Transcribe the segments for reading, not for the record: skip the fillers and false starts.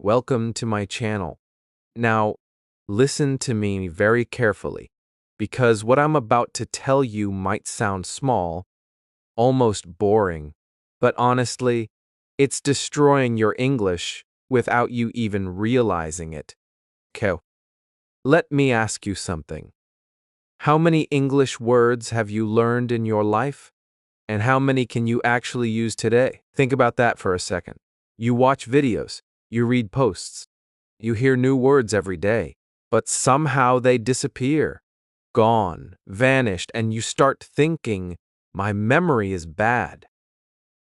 Welcome to my channel. Now, listen to me very carefully, because what I'm about to tell you might sound small, almost boring, but honestly, it's destroying your English without you even realizing it. Okay, let me ask you something. How many English words have you learned in your life? And how many can you actually use today? Think about that for a second. You watch videos, you read posts, you hear new words every day, but somehow they disappear, gone, vanished, and you start thinking, my memory is bad.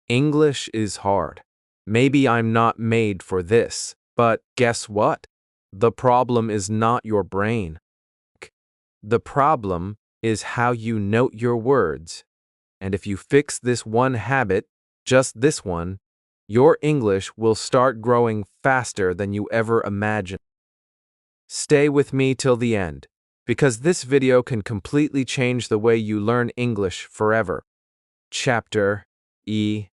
English is hard. Maybe I'm not made for this, but guess what? The problem is not your brain. The problem is how you note your words. And if you fix this one habit, just this one, your English will start growing faster than you ever imagined. Stay with me till the end, because this video can completely change the way you learn English forever. Chapter E.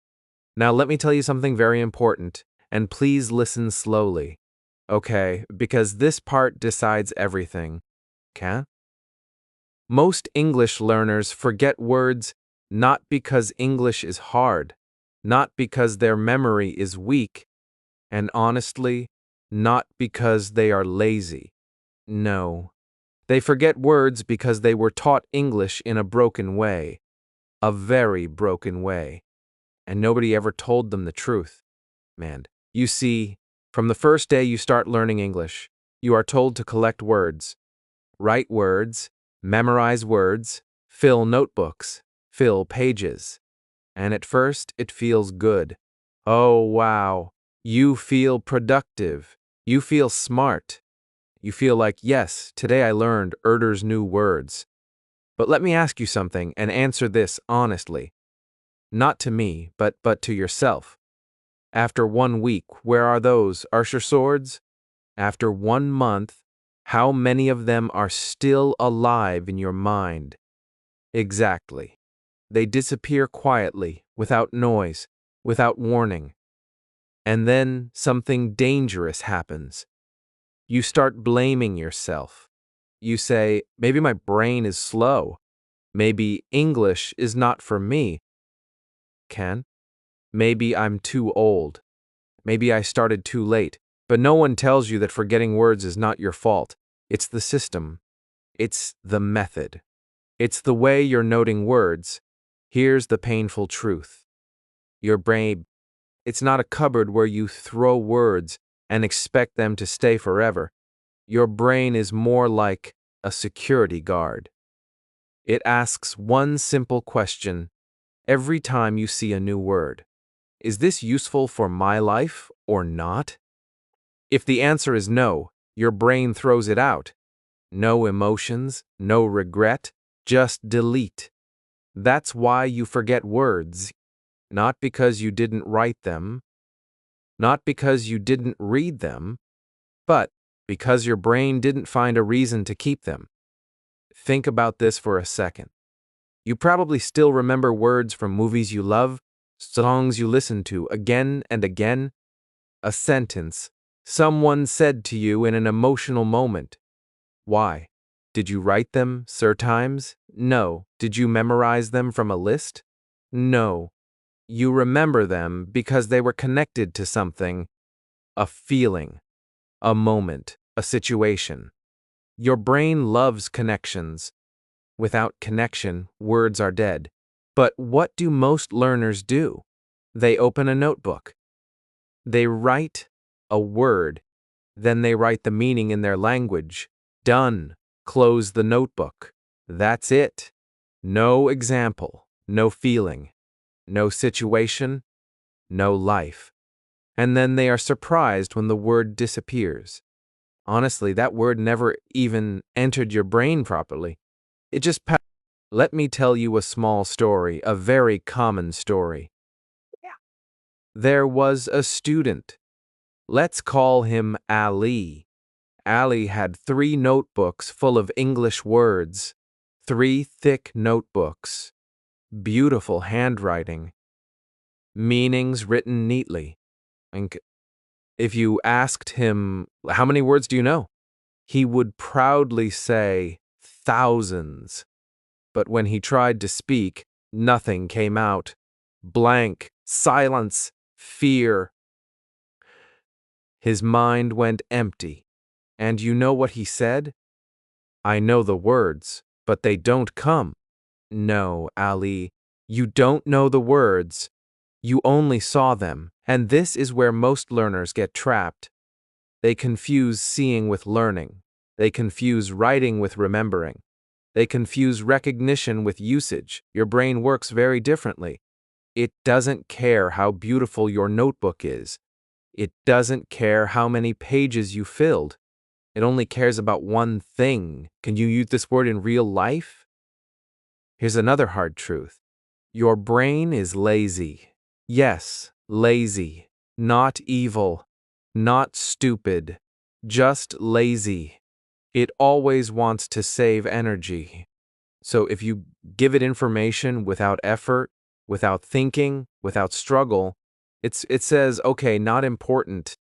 Now let me tell you something very important, and please listen slowly. Okay, because this part decides everything. Okay? Most English learners forget words not because English is hard, not because their memory is weak, and honestly, not because they are lazy. No. They forget words because they were taught English in a broken way, a very broken way, and nobody ever told them the truth. Man, you see, from the first day you start learning English, you are told to collect words, write words, memorize words, fill notebooks, fill pages. And at first, it feels good. Oh, wow. You feel productive. You feel smart. You feel like, yes, today I learned Erder's new words. But let me ask you something and answer this honestly. Not to me, but to yourself. After 1 week, where are those Arsher swords? After 1 month, how many of them are still alive in your mind? Exactly. They disappear quietly, without noise, without warning. And then something dangerous happens. You start blaming yourself. You say, maybe my brain is slow. Maybe English is not for me. Ken? Maybe I'm too old. Maybe I started too late. But no one tells you that forgetting words is not your fault. It's the system. It's the method. It's the way you're noting words. Here's the painful truth. Your brain, it's not a cupboard where you throw words and expect them to stay forever. Your brain is more like a security guard. It asks one simple question every time you see a new word. Is this useful for my life or not? If the answer is no, your brain throws it out. No emotions, no regret, just delete. That's why you forget words, not because you didn't write them, not because you didn't read them, but because your brain didn't find a reason to keep them. Think about this for a second. You probably still remember words from movies you love, songs you listen to again and again, a sentence someone said to you in an emotional moment. Why? Did you write them, Sir Times? No. Did you memorize them from a list? No. You remember them because they were connected to something, a feeling, a moment, a situation. Your brain loves connections. Without connection, words are dead. But what do most learners do? They open a notebook. They write a word, then they write the meaning in their language. Done. Close the notebook. That's it. No example, no feeling, no situation, no life. And then they are surprised when the word disappears. Honestly, that word never even entered your brain properly. It just passed. Let me tell you a small story, a very common story. There was a student. Let's call him Ali. Ali had 3 notebooks full of English words. 3 thick notebooks. Beautiful handwriting. Meanings written neatly. If you asked him, "How many words do you know?" he would proudly say, "Thousands." But when he tried to speak, nothing came out. Blank, silence, fear. His mind went empty. And you know what he said? "I know the words, but they don't come." No, Ali, you don't know the words. You only saw them, and this is where most learners get trapped. They confuse seeing with learning. They confuse writing with remembering. They confuse recognition with usage. Your brain works very differently. It doesn't care how beautiful your notebook is. It doesn't care how many pages you filled. It only cares about one thing. Can you use this word in real life? Here's another hard truth. Your brain is lazy. Yes, lazy. Not evil. Not stupid. Just lazy. It always wants to save energy. So if you give it information without effort, without thinking, without struggle, it says, okay, not important,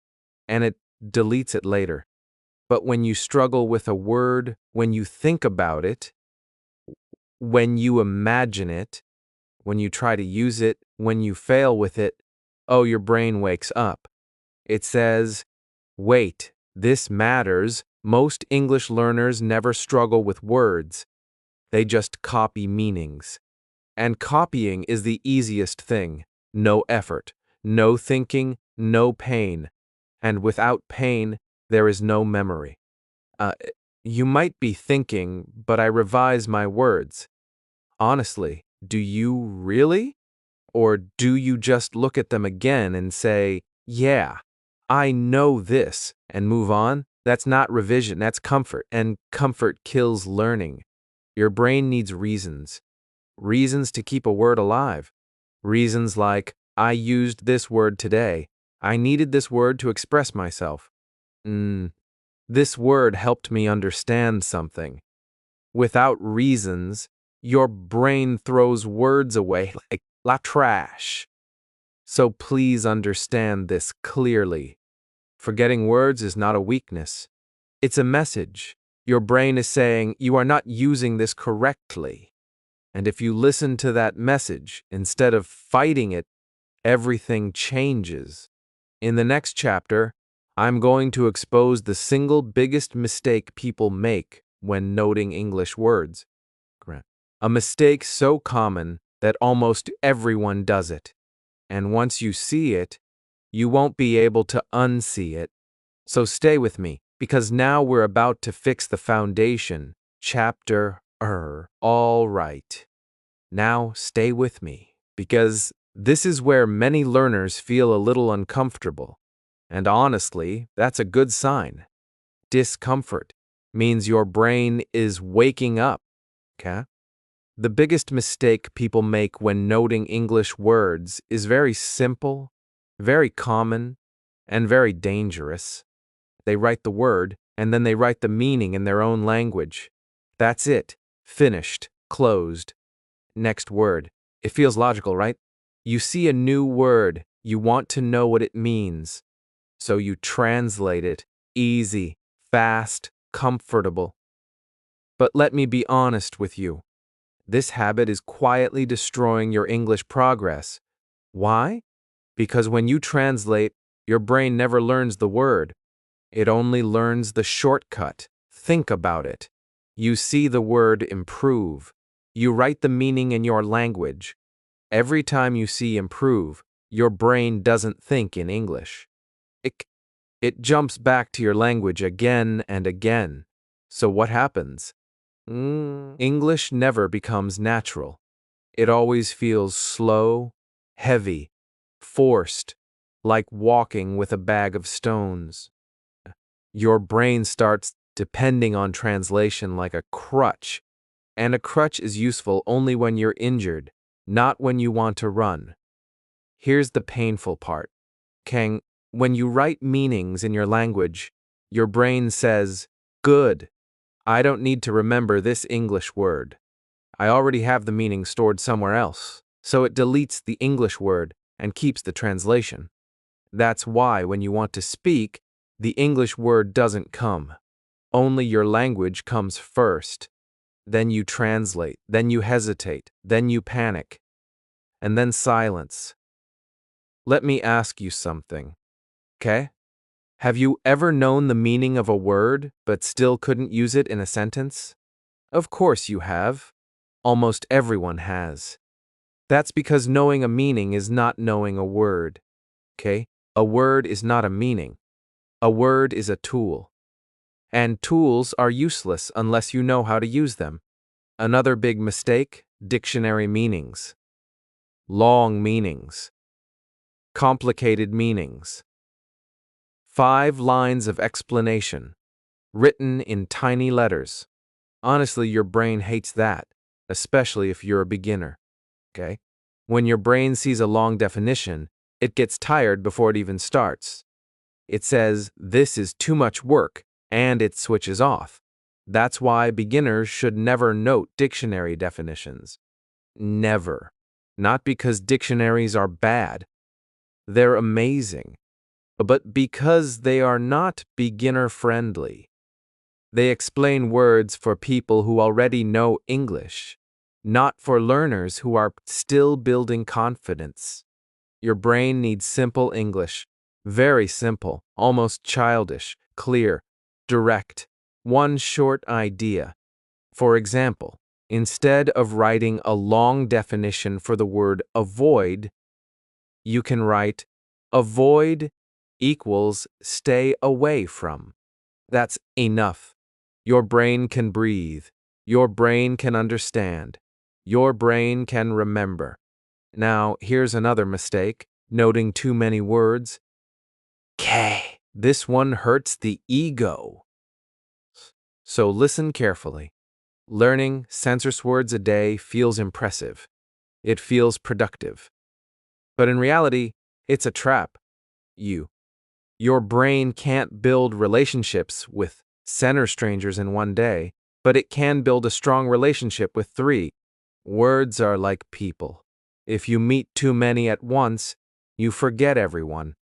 and it deletes it later. But when you struggle with a word, when you think about it, when you imagine it, when you try to use it, when you fail with it, oh, your brain wakes up. It says, wait, this matters. Most English learners never struggle with words. They just copy meanings. And copying is the easiest thing. No effort, no thinking, no pain. And without pain, there is no memory. Uh, you might be thinking, but I revise my words. Honestly, do you really? Or do you just look at them again and say, yeah, I know this, and move on? That's not revision, that's comfort, and comfort kills learning. Your brain needs reasons. Reasons to keep a word alive. Reasons like, I used this word today. I needed this word to express myself. This word helped me understand something. Without reasons, your brain throws words away like la trash. So please understand this clearly. Forgetting words is not a weakness. It's a message. Your brain is saying you are not using this correctly. And if you listen to that message instead of fighting it, everything changes. In the next chapter, I'm going to expose the single biggest mistake people make when noting English words. A mistake so common that almost everyone does it. And once you see it, you won't be able to unsee it. So stay with me, because now we're about to fix the foundation. Chapter All right. Now stay with me, because this is where many learners feel a little uncomfortable. And honestly, that's a good sign. Discomfort means your brain is waking up. Okay? The biggest mistake people make when noting English words is very simple, very common, and very dangerous. They write the word, and then they write the meaning in their own language. That's it. Finished. Closed. Next word. It feels logical, right? You see a new word. You want to know what it means. So you translate it. Easy, fast, comfortable. But let me be honest with you. This habit is quietly destroying your English progress. Why? Because when you translate, your brain never learns the word. It only learns the shortcut. Think about it. You see the word improve. You write the meaning in your language. Every time you see improve, your brain doesn't think in English. It jumps back to your language again and again. So what happens? English never becomes natural. It always feels slow, heavy, forced, like walking with a bag of stones. Your brain starts depending on translation like a crutch, and a crutch is useful only when you're injured, not when you want to run. Here's the painful part. Kang, when you write meanings in your language, your brain says, good, I don't need to remember this English word. I already have the meaning stored somewhere else, so it deletes the English word and keeps the translation. That's why when you want to speak, the English word doesn't come. Only your language comes first. Then you translate, then you hesitate, then you panic, and then silence. Let me ask you something, okay? Have you ever known the meaning of a word but still couldn't use it in a sentence? Of course you have. Almost everyone has. That's because knowing a meaning is not knowing a word, okay? A word is not a meaning. A word is a tool. And tools are useless unless you know how to use them. Another big mistake: dictionary meanings. Long meanings. Complicated meanings. 5 lines of explanation, written in tiny letters. Honestly, your brain hates that, especially if you're a beginner, okay? When your brain sees a long definition, it gets tired before it even starts. It says, "This is too much work," and it switches off. That's why beginners should never note dictionary definitions. Never. Not because dictionaries are bad. They're amazing. But because they are not beginner-friendly. They explain words for people who already know English, not for learners who are still building confidence. Your brain needs simple English. Very simple, almost childish, clear, direct. One short idea. For example, instead of writing a long definition for the word avoid, you can write avoid equals stay away from. That's enough. Your brain can breathe. Your brain can understand. Your brain can remember. Now, here's another mistake: noting too many words. K. This one hurts the ego. So listen carefully. Learning census words a day feels impressive. It feels productive. But in reality, it's a trap. Your brain can't build relationships with center strangers in one day, but it can build a strong relationship with 3. Words are like people. If you meet too many at once, you forget everyone.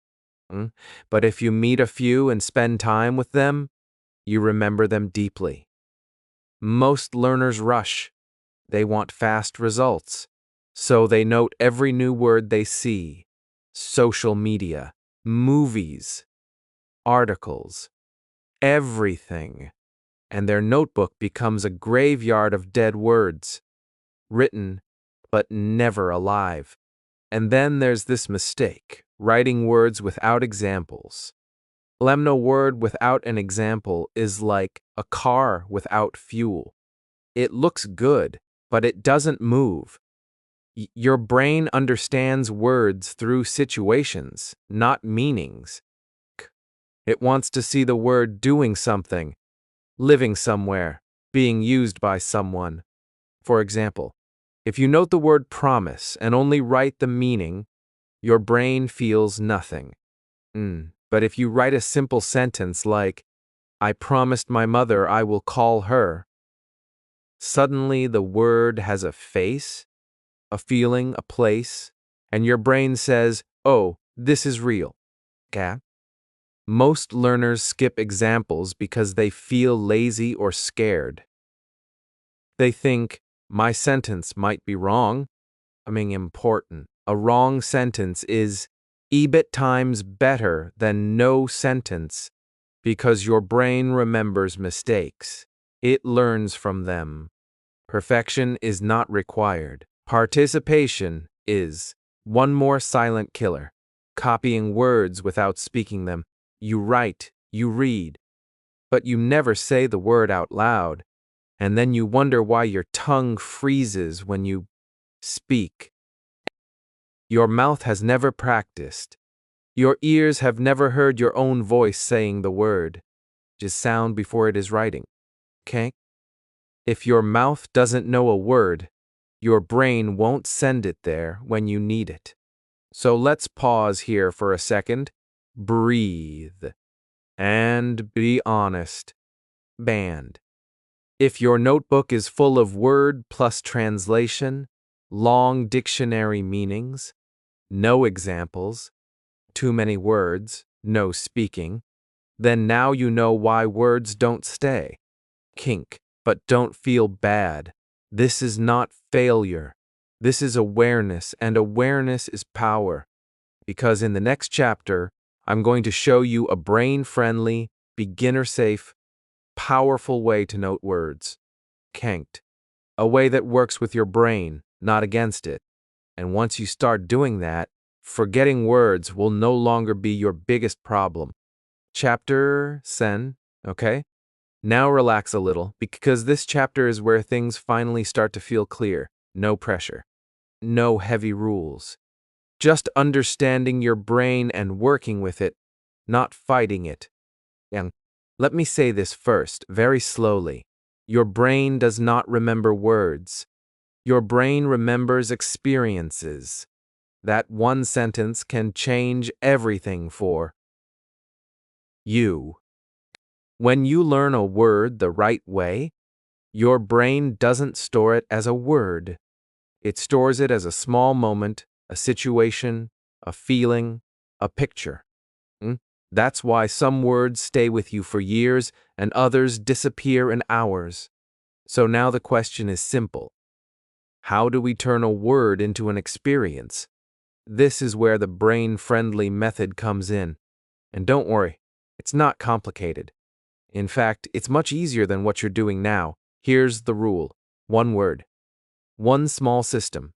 But if you meet a few and spend time with them, you remember them deeply. Most learners rush. They want fast results. So they note every new word they see. Social media, movies, articles, everything. And their notebook becomes a graveyard of dead words. Written, but never alive. And then there's this mistake: writing words without examples. Lemno word without an example is like a car without fuel. It looks good, but it doesn't move. Your brain understands words through situations, not meanings. It wants to see the word doing something, living somewhere, being used by someone. For example, if you note the word promise and only write the meaning, your brain feels nothing. But if you write a simple sentence like, "I promised my mother I will call her," suddenly the word has a face, a feeling, a place, and your brain says, "Oh, this is real." Okay? Most learners skip examples because they feel lazy or scared. They think, my sentence might be wrong. Important. A wrong sentence is EBIT times better than no sentence because your brain remembers mistakes. It learns from them. Perfection is not required. Participation is. One more silent killer. Copying words without speaking them. You write, you read, but you never say the word out loud, and then you wonder why your tongue freezes when you speak. Your mouth has never practiced. Your ears have never heard your own voice saying the word. Just sound before it is writing. Okay? If your mouth doesn't know a word, your brain won't send it there when you need it. So let's pause here for a second. Breathe. And be honest. Band. If your notebook is full of word plus translation, long dictionary meanings, no examples, Too many words, no speaking. Then now you know why words don't stay. Kink, but don't feel bad. This is not failure. This is awareness, and awareness is power. Because in the next chapter, I'm going to show you a brain-friendly, beginner-safe, powerful way to note words. Kanked. A way that works with your brain, not against it. And once you start doing that, forgetting words will no longer be your biggest problem. Chapter 10, okay? Now relax a little, because this chapter is where things finally start to feel clear. No pressure. No heavy rules. Just understanding your brain and working with it, not fighting it. And let me say this first, very slowly. Your brain does not remember words. Your brain remembers experiences. That one sentence can change everything for you. When you learn a word the right way, your brain doesn't store it as a word. It stores it as a small moment, a situation, a feeling, a picture. That's why some words stay with you for years and others disappear in hours. So now the question is simple. How do we turn a word into an experience? This is where the brain-friendly method comes in. And don't worry, it's not complicated. In fact, it's much easier than what you're doing now. Here's the rule. One word. One small system.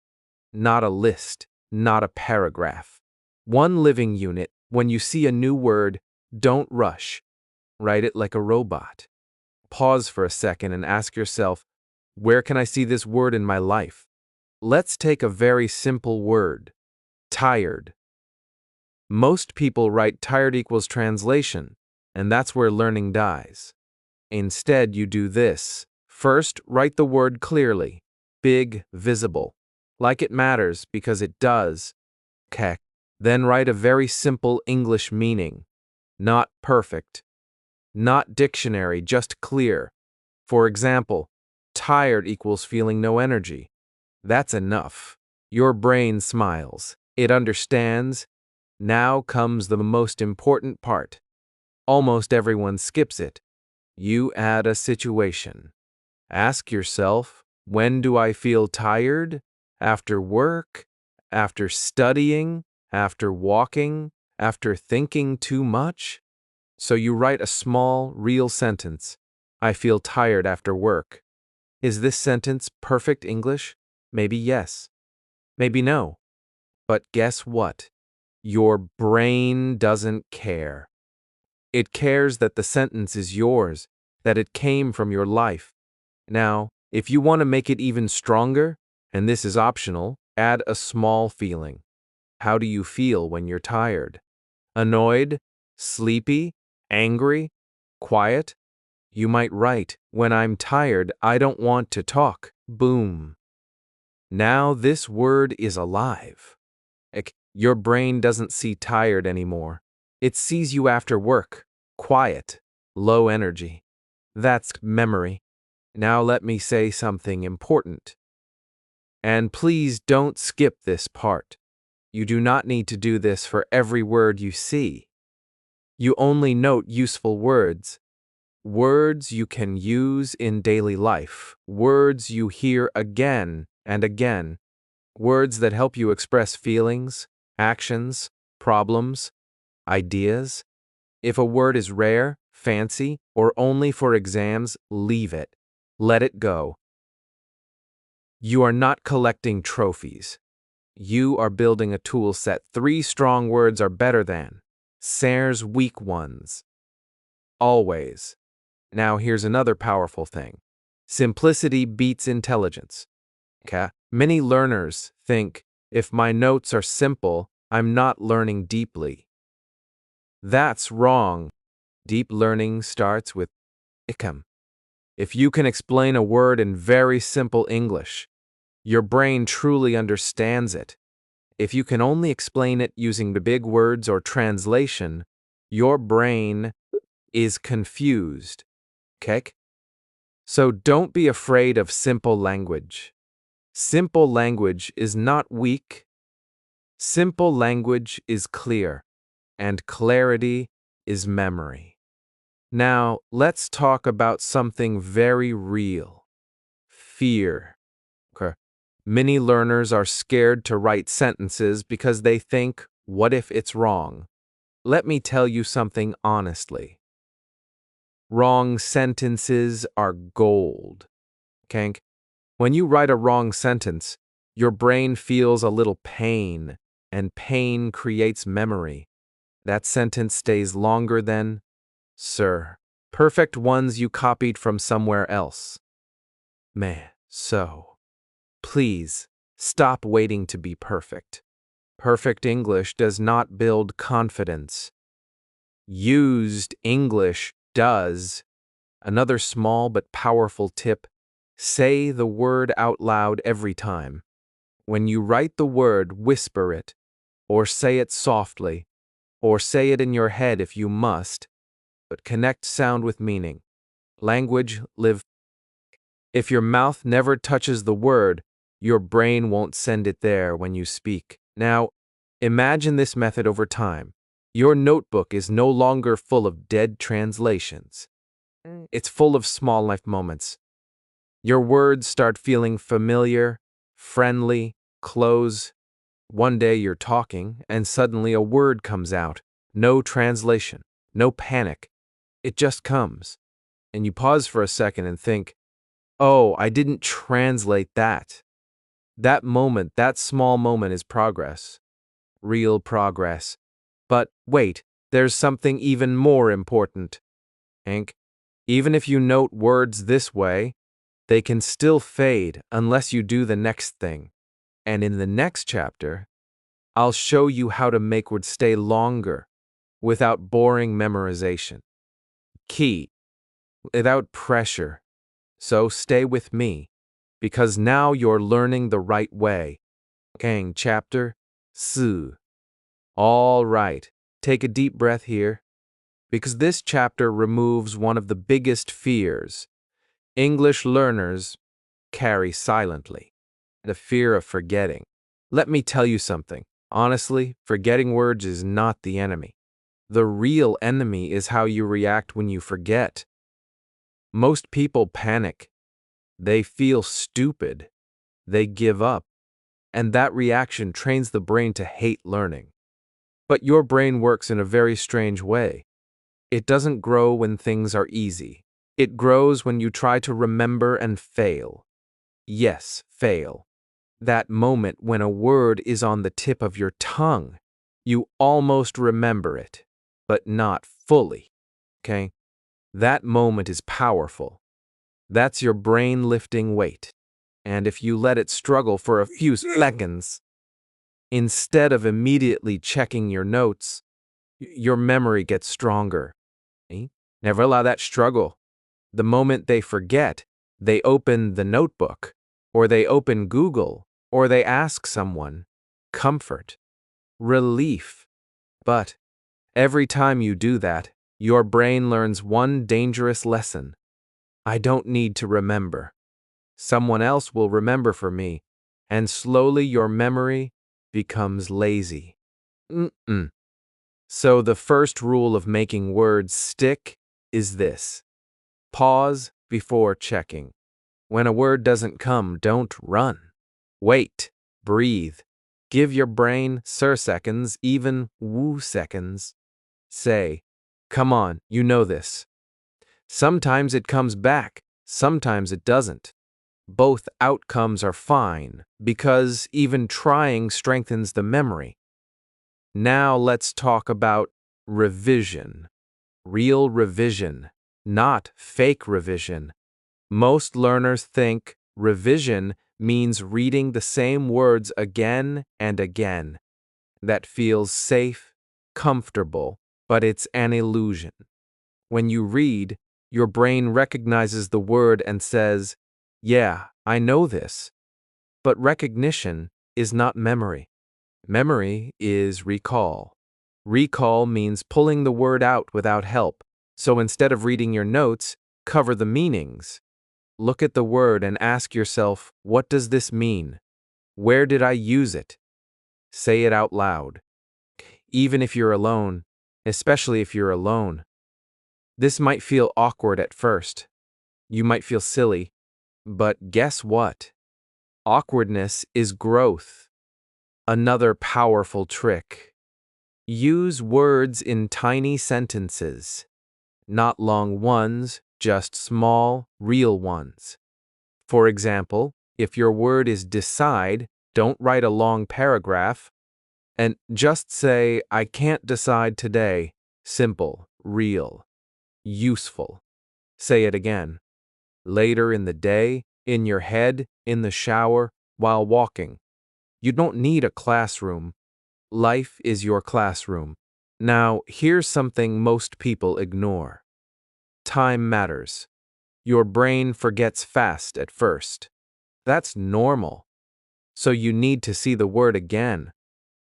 Not a list, not a paragraph. One living unit. When you see a new word, don't rush. Write it like a robot. Pause for a second and ask yourself, where can I see this word in my life? Let's take a very simple word. Tired. Most people write tired equals translation, and that's where learning dies. Instead, you do this. First, write the word clearly, big, visible, like it matters because it does. Okay. Then write a very simple English meaning. Not perfect. Not dictionary, just clear. For example, tired equals feeling no energy. That's enough. Your brain smiles. It understands. Now comes the most important part. Almost everyone skips it. You add a situation. Ask yourself, when do I feel tired? After work? After studying? After walking? After thinking too much? So you write a small, real sentence. I feel tired after work. Is this sentence perfect English? Maybe yes. Maybe no. But guess what? Your brain doesn't care. It cares that the sentence is yours, that it came from your life. Now, if you want to make it even stronger, and this is optional, add a small feeling. How do you feel when you're tired? Annoyed? Sleepy? Angry? Quiet? You might write, when I'm tired, I don't want to talk. Boom. Now this word is alive. Your brain doesn't see tired anymore. It sees you after work, quiet, low energy. That's memory. Now let me say something important. And please don't skip this part. You do not need to do this for every word you see. You only note useful words. Words you can use in daily life. Words you hear again and again. Words that help you express feelings, actions, problems, ideas. If a word is rare, fancy, or only for exams, leave it. Let it go. You are not collecting trophies. You are building a tool set. 3 strong words are better than Serre's weak ones. Always. Now here's another powerful thing. Simplicity beats intelligence. Okay? Many learners think, if my notes are simple, I'm not learning deeply. That's wrong. Deep learning starts with ikam. If you can explain a word in very simple English, your brain truly understands it. If you can only explain it using the big words or translation, your brain is confused. Okay? So don't be afraid of simple language. Simple language is not weak. Simple language is clear. and clarity is memory. Now, let's talk about something very real: fear. Okay. Many learners are scared to write sentences because they think, what if it's wrong? Let me tell you something honestly. Wrong sentences are gold. Kank, when you write a wrong sentence, your brain feels a little pain, and pain creates memory. That sentence stays longer than, sir, perfect ones you copied from somewhere else. Man, so, please, stop waiting to be perfect. Perfect English does not build confidence. Used English does. Another small but powerful tip: say the word out loud every time. When you write the word, whisper it, or say it softly, or say it in your head if you must, but connect sound with meaning. Language live. If your mouth never touches the word, your brain won't send it there when you speak. Now, imagine this method over time. Your notebook is no longer full of dead translations. It's full of small life moments. Your words start feeling familiar, friendly, close. One day you're talking, and suddenly a word comes out. No translation, no panic. It just comes. And you pause for a second and think, oh, I didn't translate that. That moment, that small moment is progress. Real progress. But wait, there's something even more important. Hank, even if you note words this way, they can still fade unless you do the next thing. And in the next chapter, I'll show you how to make words stay longer without boring memorization. Key, without pressure. So stay with me, because now you're learning the right way. Gang, chapter 4. All right, take a deep breath here, because this chapter removes one of the biggest fears English learners carry silently: the fear of forgetting. Let me tell you something. Honestly, forgetting words is not the enemy. The real enemy is how you react when you forget. Most people panic. They feel stupid. They give up. And that reaction trains the brain to hate learning. But your brain works in a very strange way. It doesn't grow when things are easy. It grows when you try to remember and fail. Yes, fail. That moment when a word is on the tip of your tongue. You almost remember it, but not fully. Okay? That moment is powerful. That's your brain lifting weight. And if you let it struggle for a few seconds, instead of immediately checking your notes, your memory gets stronger. Never allow that struggle. The moment they forget, they open the notebook, or they open Google, or they ask someone. Comfort. Relief. But every time you do that, your brain learns one dangerous lesson. I don't need to remember. Someone else will remember for me, and slowly your memory becomes lazy. So the first rule of making words stick is this: pause before checking. When a word doesn't come, don't run. Wait, breathe. Give your brain seconds, even woo seconds. Say, come on, you know this. Sometimes it comes back, sometimes it doesn't. Both outcomes are fine, because even trying strengthens the memory. Now let's talk about revision. Real revision, not fake revision. Most learners think revision means reading the same words again and again. That feels safe, comfortable, but it's an illusion. When you read, your brain recognizes the word and says, yeah, I know this. But recognition is not memory. Memory is recall. Recall means pulling the word out without help. So instead of reading your notes, cover the meanings. Look at the word and ask yourself, what does this mean? Where did I use it? Say it out loud. even if you're alone, especially if you're alone. This might feel awkward at first. You might feel silly. But guess what? Awkwardness is growth. Another powerful trick. Use words in tiny sentences. Not long ones, just small, real ones. For example, if your word is decide, don't write a long paragraph, and just say, I can't decide today. Simple, real, useful. Say it again. Later in the day, in your head, in the shower, while walking. You don't need a classroom. Life is your classroom. Now, here's something most people ignore. Time matters. Your brain forgets fast at first. That's normal. So you need to see the word again.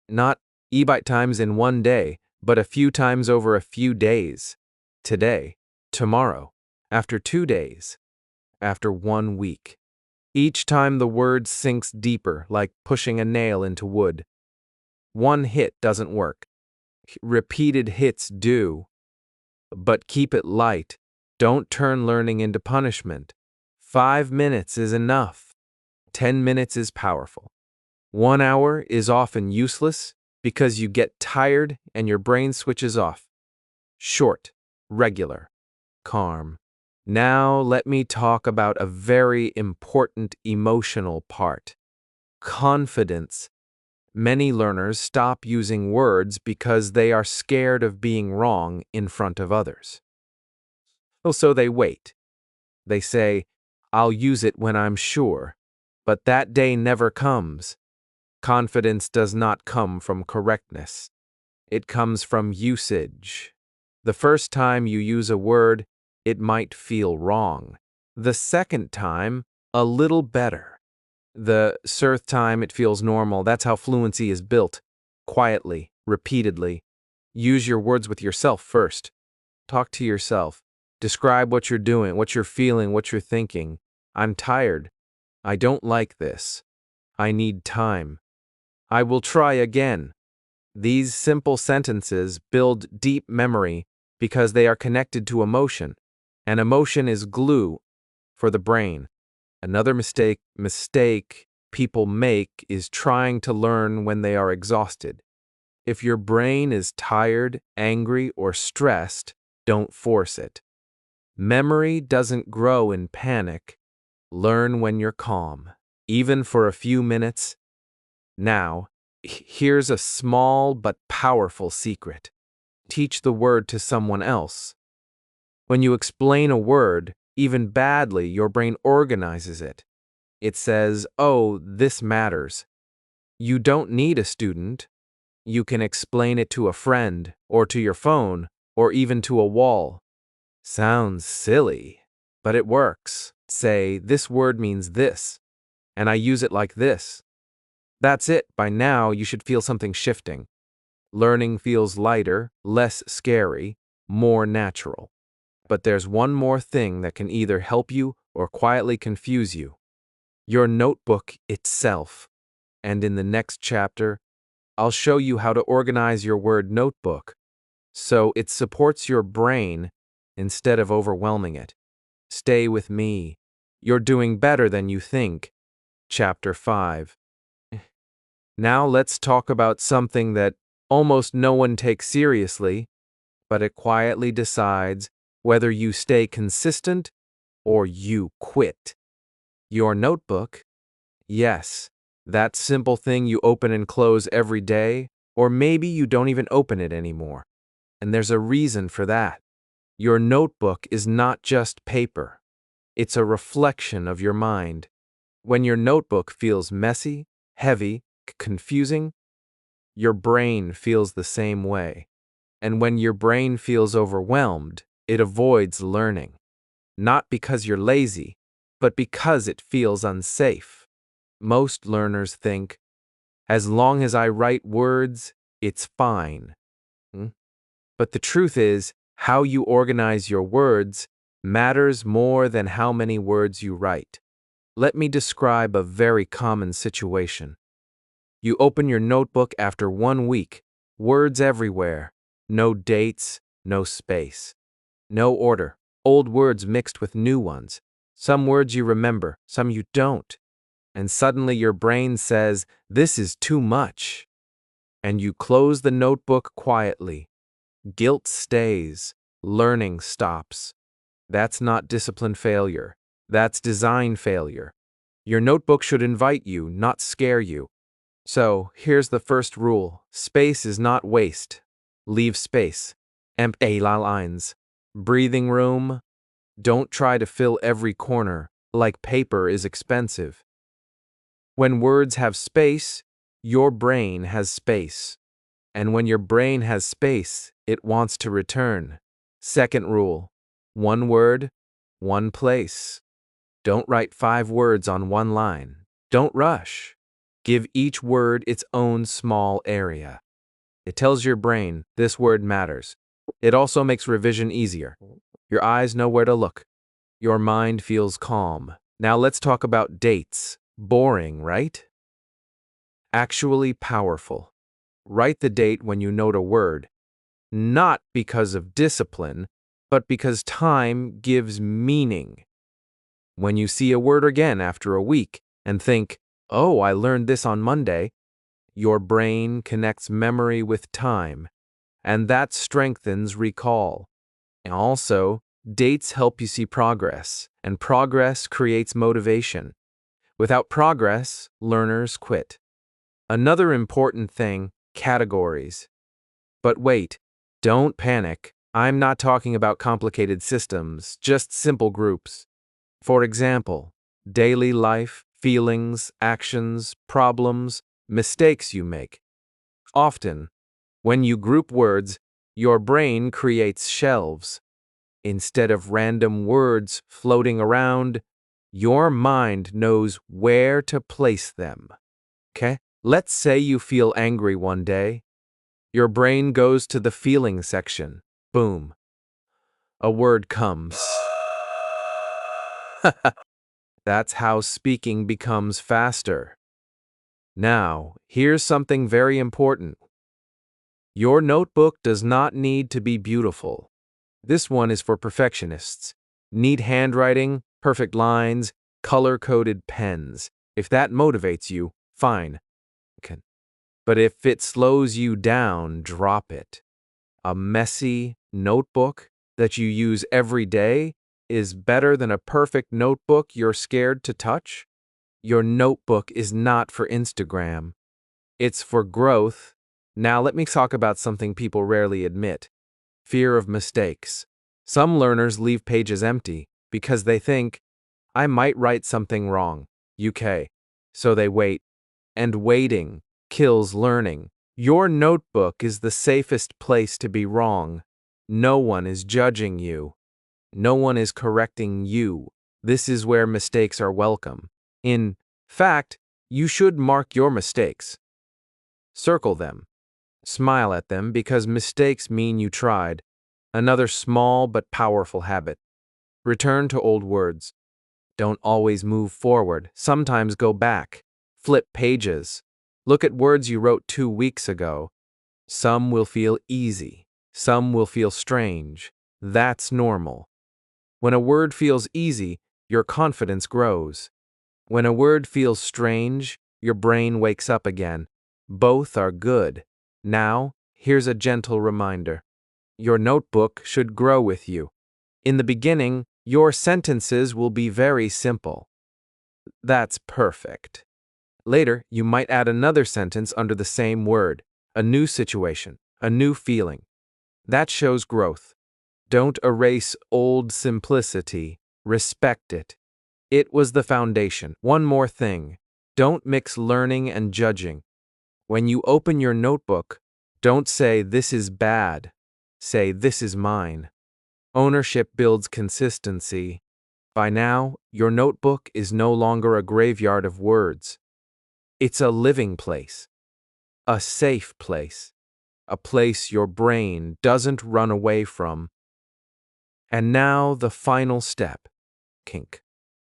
Not e-byte times in one day, but a few times over a few days. Today, tomorrow, after 2 days, after 1 week. Each time the word sinks deeper, like pushing a nail into wood. One hit doesn't work. Repeated hits do. But keep it light. Don't turn learning into punishment. 5 minutes is enough. 10 minutes is powerful. 1 hour is often useless because you get tired and your brain switches off. Short, regular, calm. Now let me talk about a very important emotional part. Confidence. Many learners stop using words because they are scared of being wrong in front of others. So they wait. They say, I'll use it when I'm sure. But that day never comes. Confidence does not come from correctness. It comes from usage. The first time you use a word, it might feel wrong. The second time, a little better. The third time, it feels normal. That's how fluency is built. Quietly, repeatedly. Use your words with yourself first. Talk to yourself. Describe what you're doing, what you're feeling, what you're thinking. I'm tired. I don't like this. I need time. I will try again. These simple sentences build deep memory because they are connected to emotion, and emotion is glue for the brain. Another mistake people make is trying to learn when they are exhausted. If your brain is tired, angry, or stressed, don't force it. Memory doesn't grow in panic. Learn when you're calm, even for a few minutes. Now, here's a small but powerful secret. Teach the word to someone else. When you explain a word, even badly, your brain organizes it. It says, oh, this matters. You don't need a student. You can explain it to a friend, or to your phone, or even to a wall. Sounds silly, but it works. Say, this word means this, and I use it like this. That's it. By now, you should feel something shifting. Learning feels lighter, less scary, more natural. But there's one more thing that can either help you or quietly confuse you. Your notebook itself. And in the next chapter, I'll show you how to organize your word notebook so it supports your brain instead of overwhelming it. Stay with me. You're doing better than you think. Chapter 5. Now let's talk about something that almost no one takes seriously, but it quietly decides whether you stay consistent or you quit. Your notebook. Yes, that simple thing you open and close every day, or maybe you don't even open it anymore. And there's a reason for that. Your notebook is not just paper. It's a reflection of your mind. When your notebook feels messy, heavy, confusing, your brain feels the same way. And when your brain feels overwhelmed, it avoids learning. Not because you're lazy, but because it feels unsafe. Most learners think, as long as I write words, it's fine. But the truth is, how you organize your words matters more than how many words you write. Let me describe a very common situation. You open your notebook after 1 week, Words everywhere. No dates, no space. No order. Old words mixed with new ones. Some words you remember, some you don't. And suddenly your brain says, "This is too much." And you close the notebook quietly. Guilt stays. Learning stops. That's not discipline failure. That's design failure. Your notebook should invite you, not scare you. So, here's the first rule. Space is not waste. Leave space. Empty lines. Breathing room. Don't try to fill every corner, like paper is expensive. When words have space, your brain has space. And when your brain has space, it wants to return. Second rule. One word, one place. Don't write 5 words on one line. Don't rush. Give each word its own small area. It tells your brain this word matters. It also makes revision easier. Your eyes know where to look. Your mind feels calm. Now let's talk about dates. Boring, right? Actually powerful. Write the date when you note a word, not because of discipline, but because time gives meaning. When you see a word again after a week and think, "Oh, I learned this on Monday," your brain connects memory with time, and that strengthens recall. And also, dates help you see progress, and progress creates motivation. Without progress, learners quit. Another important thing, categories. But wait, don't panic. I'm not talking about complicated systems, just simple groups. For example, daily life, feelings, actions, problems, mistakes you make. Often, when you group words, your brain creates shelves. Instead of random words floating around, your mind knows where to place them. Okay? Let's say you feel angry one day. Your brain goes to the feeling section. Boom. A word comes. That's how speaking becomes faster. Now, here's something very important. Your notebook does not need to be beautiful. This one is for perfectionists. Neat handwriting, perfect lines, color-coded pens. If that motivates you, fine. But if it slows you down, drop it. A messy notebook that you use every day is better than a perfect notebook you're scared to touch. Your notebook is not for Instagram. It's for growth. Now let me talk about something people rarely admit. Fear of mistakes. Some learners leave pages empty because they think, "I might write something wrong." UK. So they wait. And waiting kills learning. Your notebook is the safest place to be wrong. No one is judging you. No one is correcting you. This is where mistakes are welcome. In fact, you should mark your mistakes. Circle them. Smile at them because mistakes mean you tried. Another small but powerful habit. Return to old words. Don't always move forward. Sometimes go back. Flip pages. Look at words you wrote 2 weeks ago. Some will feel easy. Some will feel strange. That's normal. When a word feels easy, your confidence grows. When a word feels strange, your brain wakes up again. Both are good. Now, here's a gentle reminder. Your notebook should grow with you. In the beginning, your sentences will be very simple. That's perfect. Later, you might add another sentence under the same word, a new situation, a new feeling. That shows growth. Don't erase old simplicity. Respect it. It was the foundation. One more thing. Don't mix learning and judging. When you open your notebook, don't say, "This is bad." Say, "This is mine." Ownership builds consistency. By now, your notebook is no longer a graveyard of words. It's a living place, a safe place, a place your brain doesn't run away from. And now the final step, kink.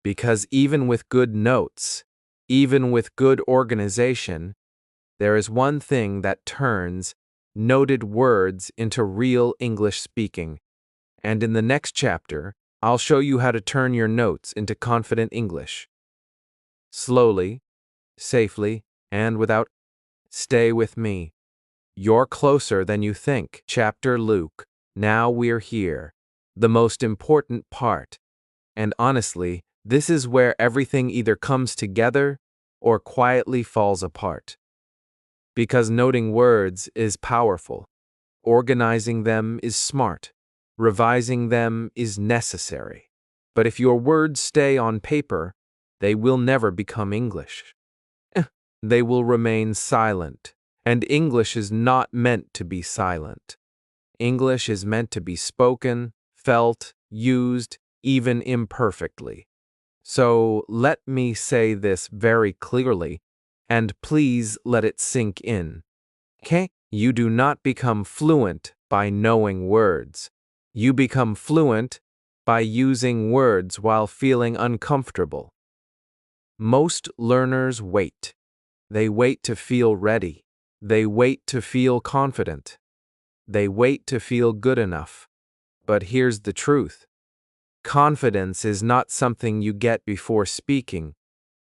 Because even with good notes, even with good organization, there is one thing that turns noted words into real English speaking. And in the next chapter, I'll show you how to turn your notes into confident English. Slowly, safely, and without. Stay with me. You're closer than you think. Chapter Luke. Now we're here. The most important part. And honestly, this is where everything either comes together or quietly falls apart. Because noting words is powerful. Organizing them is smart. Revising them is necessary. But if your words stay on paper, they will never become English. They will remain silent. And English is not meant to be silent. English is meant to be spoken, felt, used, even imperfectly. So let me say this very clearly, and please let it sink in. Okay? You do not become fluent by knowing words. You become fluent by using words while feeling uncomfortable. Most learners wait. They wait to feel ready. They wait to feel confident. They wait to feel good enough. But here's the truth. Confidence is not something you get before speaking.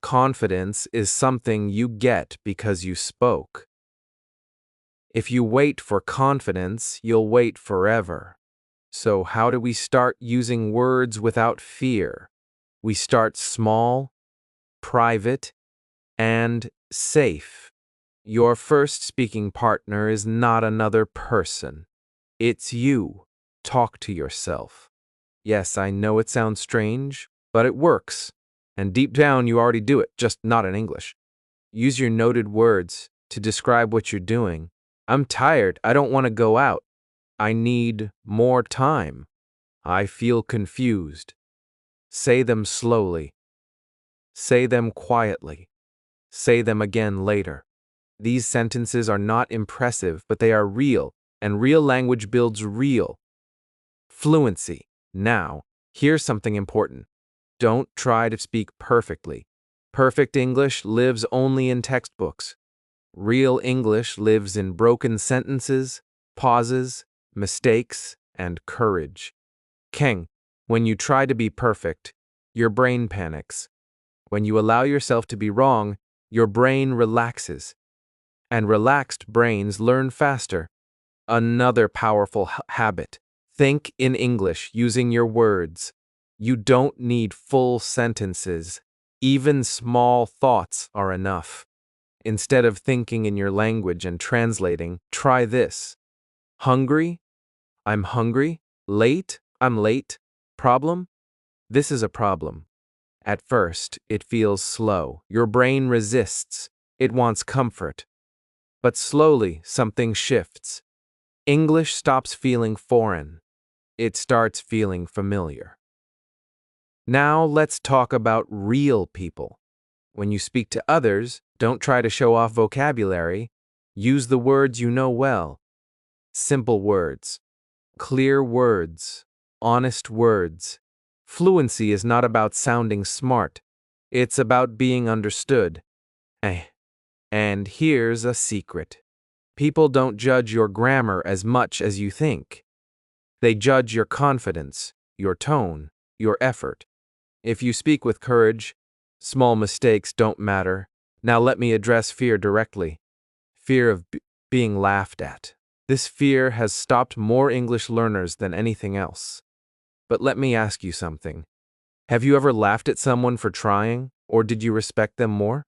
Confidence is something you get because you spoke. If you wait for confidence, you'll wait forever. So how do we start using words without fear? We start small, private, and safe. Your first speaking partner is not another person. It's you. Talk to yourself. Yes, I know it sounds strange, but it works. And deep down, you already do it, just not in English. Use your noted words to describe what you're doing. I'm tired. I don't want to go out. I need more time. I feel confused. Say them slowly. Say them quietly. Say them again later. These sentences are not impressive, but they are real, and real language builds real fluency. Now, here's something important. Don't try to speak perfectly. Perfect English lives only in textbooks. Real English lives in broken sentences, pauses, mistakes, and courage. Keng, when you try to be perfect, your brain panics. When you allow yourself to be wrong, your brain relaxes. And relaxed brains learn faster. Another powerful habit. Think in English using your words. You don't need full sentences. Even small thoughts are enough. Instead of thinking in your language and translating, try this. Hungry? I'm hungry. Late? I'm late. Problem? This is a problem. At first, it feels slow. Your brain resists. It wants comfort. But slowly, something shifts. English stops feeling foreign. It starts feeling familiar. Now let's talk about real people. When you speak to others, don't try to show off vocabulary. Use the words you know well. Simple words. Clear words. Honest words. Fluency is not about sounding smart. It's about being understood. And here's a secret. People don't judge your grammar as much as you think. They judge your confidence, your tone, your effort. If you speak with courage, small mistakes don't matter. Now let me address fear directly. Fear of being laughed at. This fear has stopped more English learners than anything else. But let me ask you something. Have you ever laughed at someone for trying, or did you respect them more?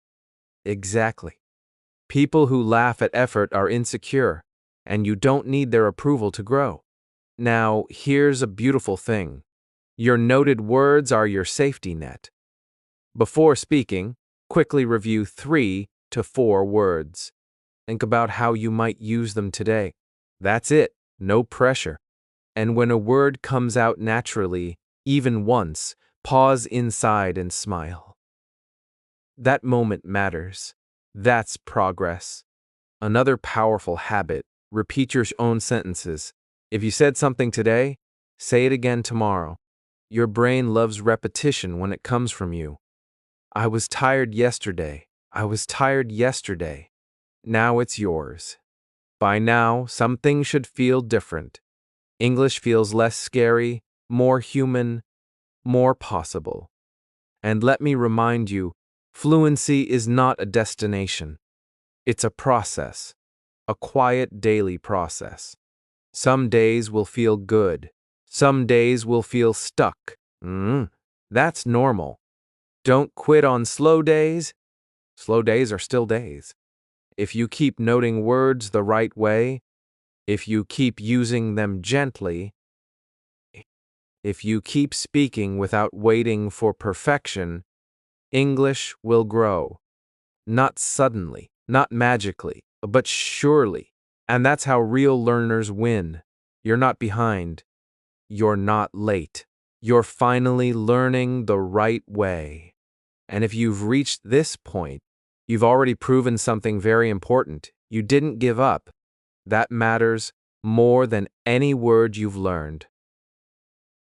Exactly. People who laugh at effort are insecure, and you don't need their approval to grow. Now, here's a beautiful thing. Your noted words are your safety net. Before speaking, quickly review 3 to 4 words. Think about how you might use them today. That's it, no pressure. And when a word comes out naturally, even once, pause inside and smile. That moment matters. That's progress. Another powerful habit, repeat your own sentences. If you said something today, say it again tomorrow. Your brain loves repetition when it comes from you. I was tired yesterday. I was tired yesterday. Now it's yours. By now, some things should feel different. English feels less scary, more human, more possible. And let me remind you, fluency is not a destination. It's a process, a quiet daily process. Some days will feel good. Some days will feel stuck. That's normal. Don't quit on slow days. Slow days are still days. If you keep noting words the right way, if you keep using them gently, if you keep speaking without waiting for perfection, English will grow. Not suddenly, not magically, but surely. And that's how real learners win. You're not behind. You're not late. You're finally learning the right way. And if you've reached this point, you've already proven something very important. You didn't give up. That matters more than any word you've learned.